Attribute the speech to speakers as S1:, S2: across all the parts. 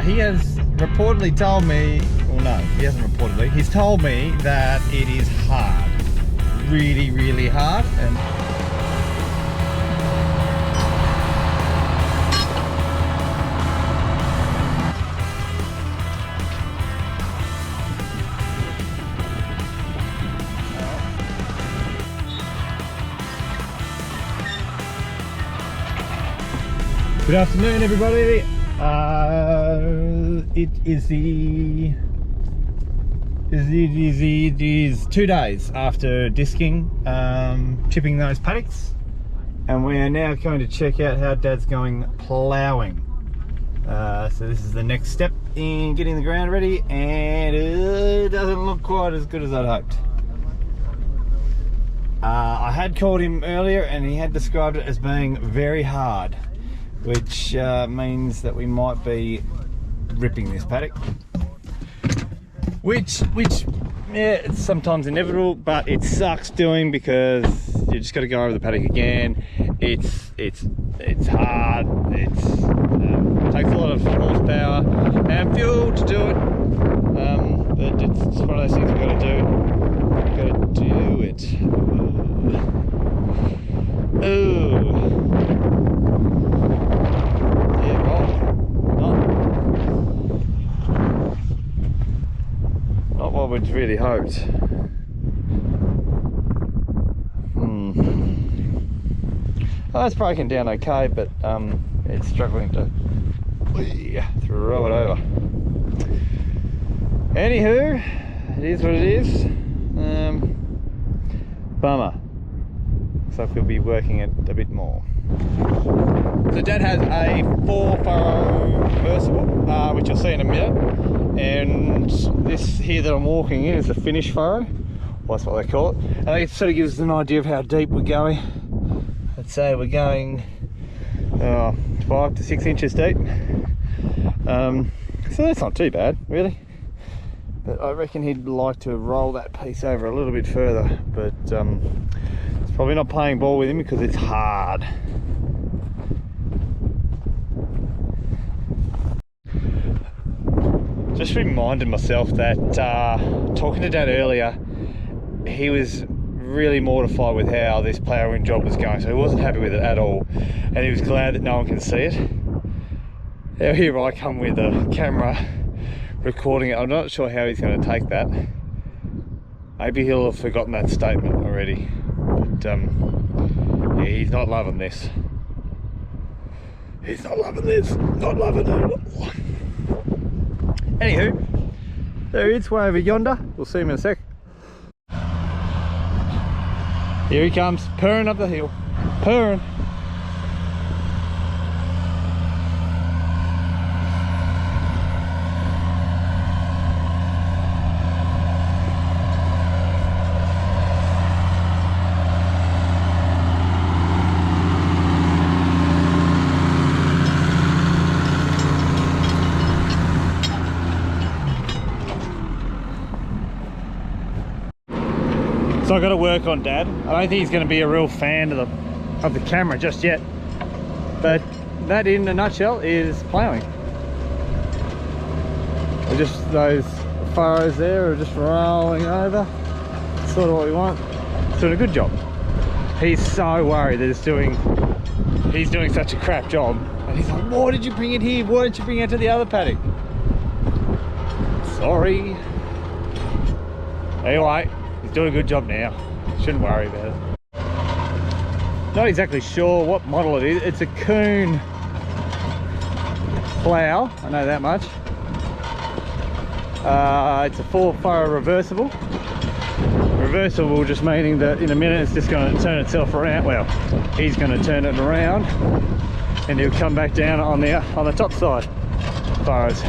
S1: He has reportedly told me, well no, he hasn't reportedly, he's told me that it is hard. Really, really hard. And good afternoon, everybody. It is 2 days after disking, chipping those paddocks, and we are now going to check out how Dad's going ploughing. So this is the next step in getting the ground ready, and it doesn't look quite as good as I'd hoped. I had called him earlier and he had described it as being very hard, which means that we might be ripping this paddock, which yeah, it's sometimes inevitable, but it sucks doing because you just got to go over the paddock again. It's hard. It takes a lot of horsepower and fuel to do it, but it's one of those things we've got to do. We've got to do it. Ooh. Not what we'd really hoped. Oh, it's broken down okay, but it's struggling to throw it over. Anywho, it is what it is. Bummer. Looks like we'll be working it a bit more. So Dad has a 4-furrow reversible, which you'll see in a minute, and this here that I'm walking in is the finish furrow. Well, that's what they call it. And it sort of gives us an idea of how deep we're going. I'd say we're going 5 to 6 inches deep. So that's not too bad, really. But I reckon he'd like to roll that piece over a little bit further, but it's probably not playing ball with him because it's hard. Just reminded myself that talking to Dad earlier, he was really mortified with how this ploughing job was going, so he wasn't happy with it at all, and he was glad that no one can see it. Now here I come with a camera recording it. I'm not sure how he's going to take that. Maybe he'll have forgotten that statement already, but yeah, he's not loving this. He's not loving this. Not loving it. Anywho, there he is, way over yonder. We'll see him in a sec. Here he comes, purring up the hill. Purring. So I've got to work on Dad. I don't think he's going to be a real fan of the camera just yet. But that, in a nutshell, is ploughing. Just those furrows there are just rolling over. That's sort of what we want. It's doing a good job. He's so worried that he's doing such a crap job. And he's like, why did you bring it here? Why didn't you bring it to the other paddock? Sorry. Anyway. He's doing a good job now. Shouldn't worry about it. Not exactly sure what model it is. It's a Coon plough, I know that much. It's a 4-furrow reversible. Reversible just meaning that in a minute it's just going to turn itself around. Well, he's going to turn it around and he'll come back down on the top side furrows.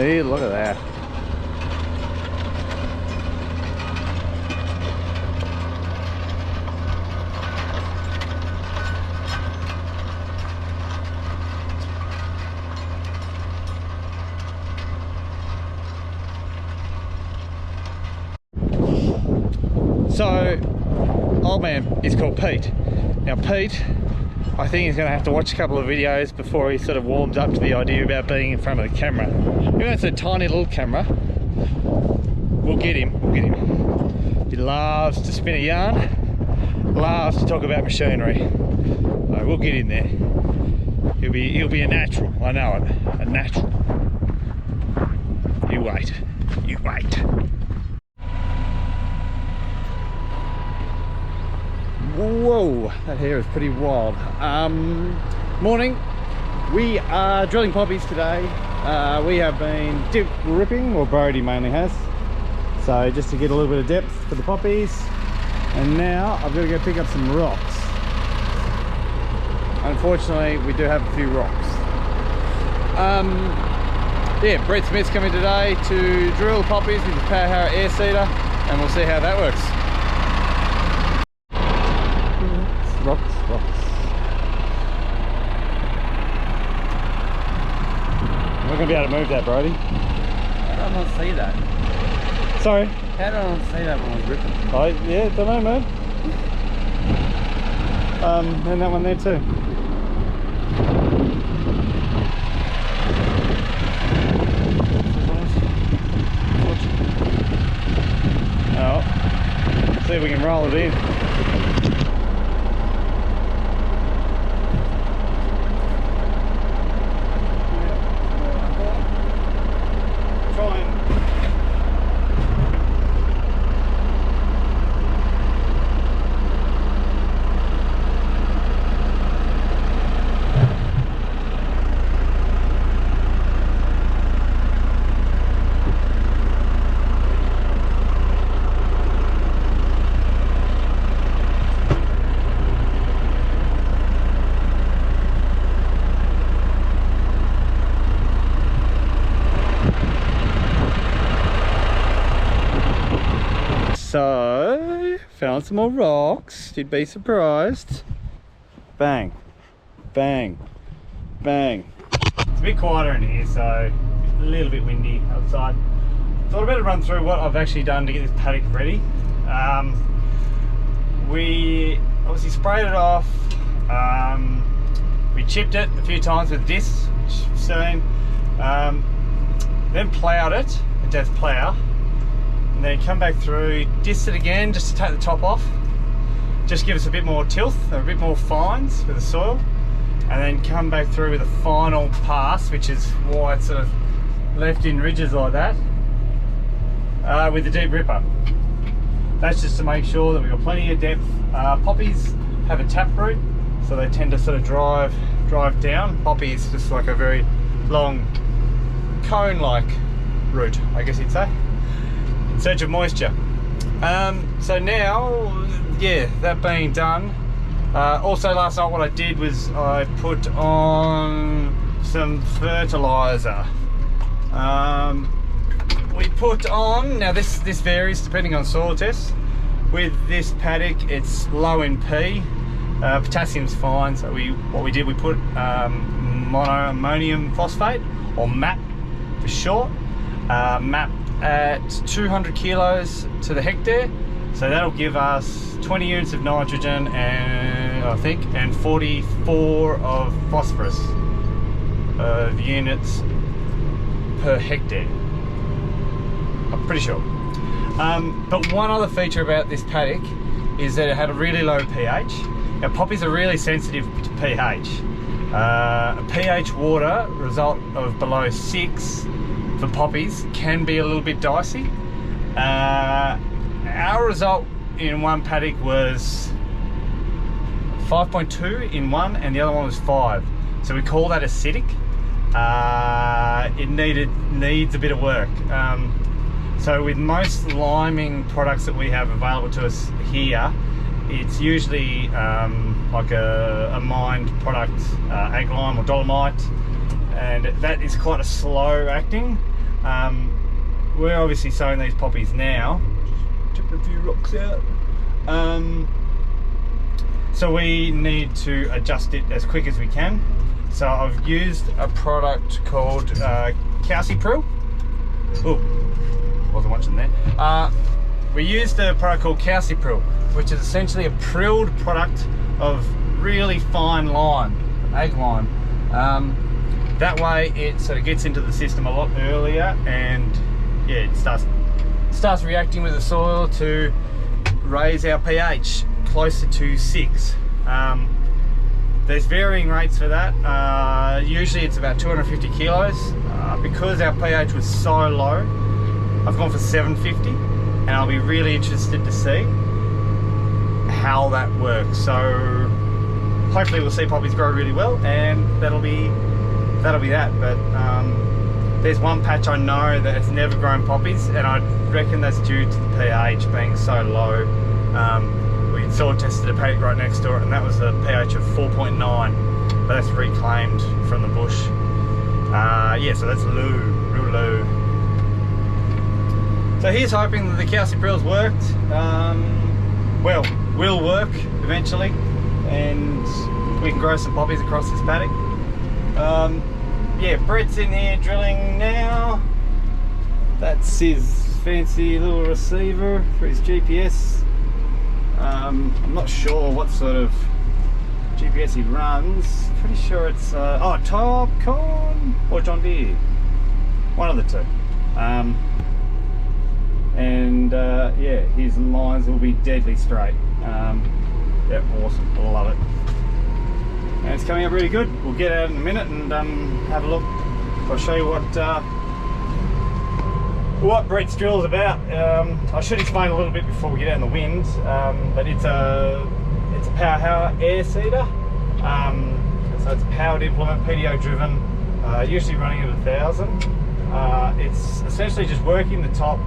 S1: See, look at that. So, old man is called Pete. Now Pete, I think he's going to have to watch a couple of videos before he sort of warms up to the idea about being in front of the camera. Even though it's a tiny little camera, we'll get him, He loves to spin a yarn, loves to talk about machinery. So we'll get in there. He'll be a natural, I know it, a natural. You wait, you wait. Whoa, that hair is pretty wild. Morning. We are drilling poppies today. We have been dip ripping, or Brody mainly has. So just to get a little bit of depth for the poppies. And now I've got to go pick up some rocks. Unfortunately, we do have a few rocks. Yeah, Brett Smith's coming today to drill the poppies with his Power Harrow air seeder, and we'll see how that works. Rocks. We're going to be able to move that, Brody.
S2: How did I not see that?
S1: Sorry?
S2: How did I not see that when I was ripping?
S1: Oh, yeah, don't know, man. And that one there too. Oh, see if we can roll it in. So, found some more rocks. You'd be surprised. Bang, bang, bang. It's a bit quieter in here, so a little bit windy outside. Thought I'd better run through what I've actually done to get this paddock ready. We obviously sprayed it off. We chipped it a few times with discs, which you've seen. Then ploughed it, a death plough. And then come back through, disc it again just to take the top off. Just give us a bit more tilth, a bit more fines with the soil. And then come back through with a final pass, which is why it's sort of left in ridges like that, with the deep ripper. That's just to make sure that we've got plenty of depth. Poppies have a tap root, so they tend to sort of drive down. Poppy is just like a very long cone-like root, I guess you'd say. In search of moisture. So now, yeah, that being done. Also last night what I did was I put on some fertilizer. We put on, now this varies depending on soil tests. With this paddock it's low in P. Potassium's fine, so what we did, we put monoammonium phosphate, or MAP for short. MAP at 200 kilos to the hectare, so that'll give us 20 units of nitrogen and I think 44 of phosphorus units per hectare, I'm pretty sure. But one other feature about this paddock is that it had a really low pH. Now poppies are really sensitive to pH. A pH water result of below 6 for poppies can be a little bit dicey. Our result in one paddock was 5.2 in one, and the other one was 5. So we call that acidic. It needs a bit of work. So with most liming products that we have available to us here, it's usually like a mined product, ag lime or dolomite, and that is quite a slow acting. We're obviously sowing these poppies now. Just chipped a few rocks out. So we need to adjust it as quick as we can. So I've used a product called Calcipril. Oh, wasn't watching that. We used a product called Calcipril, which is essentially a prilled product of really fine lime, egg lime. That way it sort of gets into the system a lot earlier, and yeah, it starts reacting with the soil to raise our pH closer to 6. There's varying rates for that. Usually it's about 250 kilos. Because our pH was so low, I've gone for 750, and I'll be really interested to see how that works. So hopefully we'll see poppies grow really well, and that'll be that. But there's one patch I know that it's never grown poppies, and I reckon that's due to the pH being so low. We soil tested a paddock right next door, and that was a pH of 4.9, but that's reclaimed from the bush. Yeah, so that's low, real low. So here's hoping that the Calcipril's worked. Well, will work eventually, and we can grow some poppies across this paddock. Yeah, Brett's in here drilling now. That's his fancy little receiver for his GPS. I'm not sure what sort of GPS he runs. Pretty sure it's Topcon or John Deere, one of the two. Yeah, his lines will be deadly straight. Yeah, awesome, I love it. And it's coming up really good. We'll get out in a minute and have a look. I'll show you what Brett's drill is about. I should explain a little bit before we get out in the wind, but it's a power air seeder. So it's a powered implement, PDO driven, usually running at 1,000. It's essentially just working the top,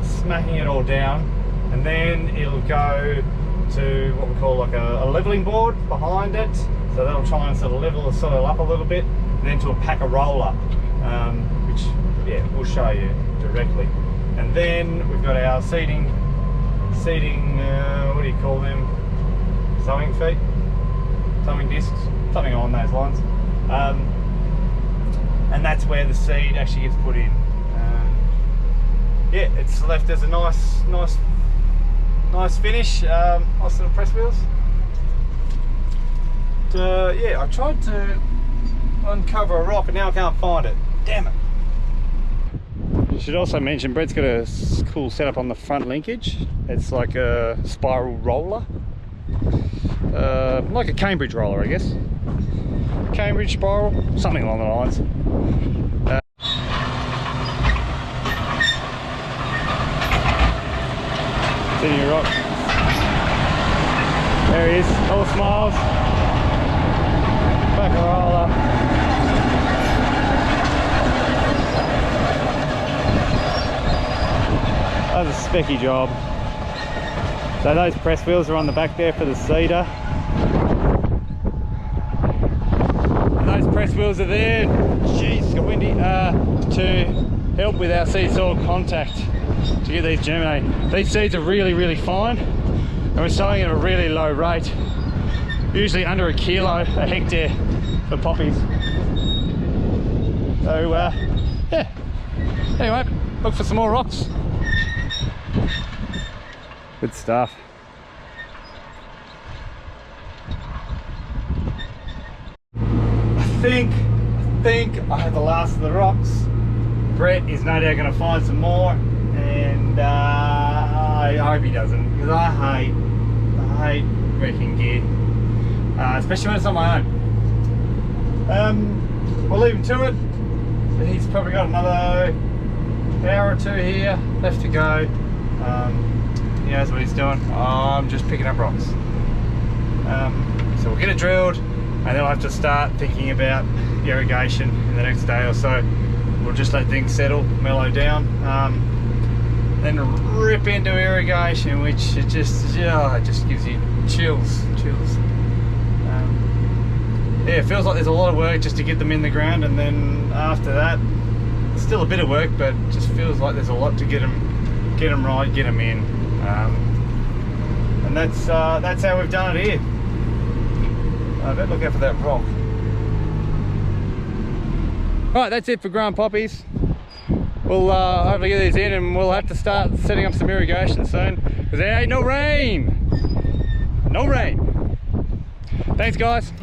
S1: smacking it all down, and then it'll go to what we call like a leveling board behind it. So that'll try and sort of level the soil up a little bit, and then to a packer roller, which yeah, we'll show you directly. And then we've got our seeding, what do you call them? Sowing feet? Sowing discs? Something along those lines. And that's where the seed actually gets put in. Yeah, it's left as a nice finish. Nice little press wheels. Yeah, I tried to uncover a rock and now I can't find it. Damn it. Should also mention Brett's got a cool setup on the front linkage. It's like a spiral roller, like a Cambridge roller, I guess. Cambridge spiral, something along the lines. Sitting rock. There he is, all smiles. Back a roller. That was a specky job. So those press wheels are on the back there for the seeder. And those press wheels are there, jeez, got windy, to help with our seed soil contact to get these germinating. These seeds are really, really fine, and we're sowing at a really low rate, usually under a kilo a hectare for poppies. So yeah, anyway, look for some more rocks. Good stuff. I think I have the last of the rocks. Brett is no doubt going to find some more, and I hope he doesn't, because I hate wrecking gear, especially when it's on my own. We'll leave him to it, but he's probably got another hour or two here left to go. He knows what he's doing. I'm just picking up rocks. So we'll get it drilled, and then I'll have to start thinking about irrigation in the next day or so. We'll just let things settle, mellow down, then rip into irrigation, which it just gives you chills. Yeah, it feels like there's a lot of work just to get them in the ground, and then after that, it's still a bit of work, but it just feels like there's a lot to get them right, get them in. And that's how we've done it here. I bet look out for that rock. Right, that's it for growing poppies. We'll hopefully get these in, and we'll have to start setting up some irrigation soon, because there ain't no rain. No rain. Thanks guys.